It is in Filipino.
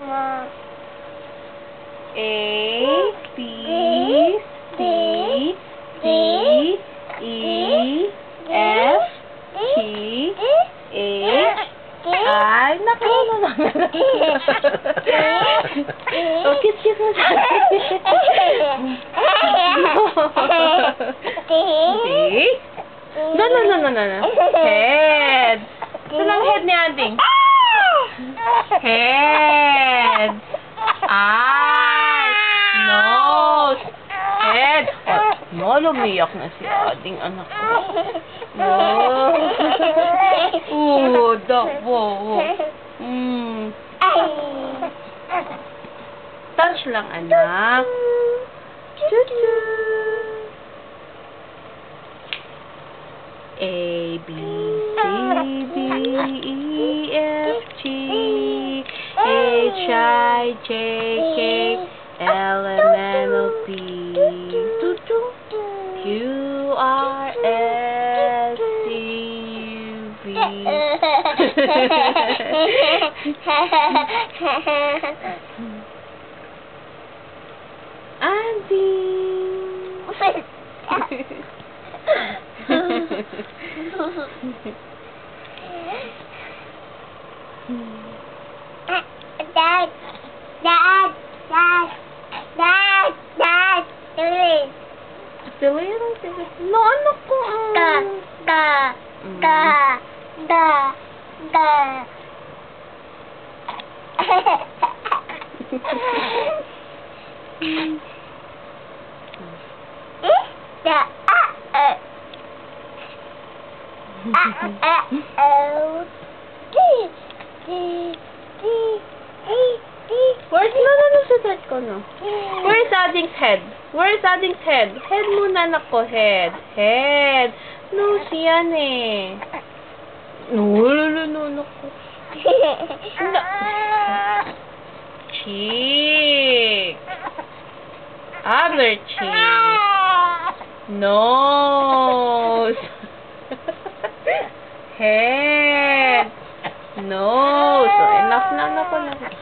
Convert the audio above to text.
A, B, C, D, E, F, G, H, I, naku, oh, kiss mo sa D, no. Head. Saan ang head ni Anding? Head. Eyes. Nose. Head. Oh, no, lumiyak na si Ading anak ko. No. Dakbo. Touch lang, anak. Chuchu. A, B, C, D, E, F, G, H, I, J, K, L, M, N, O, P, Q, R, S, T, U, V. Dad, No, anak ko. Where's no? Where's Ading's head? Where's Ading's head? Head muna, anak ko. Head. Nose yan eh. No, anak ko. Cheek. Other cheek. Nose. Head. Nose. Enough na, anak ko.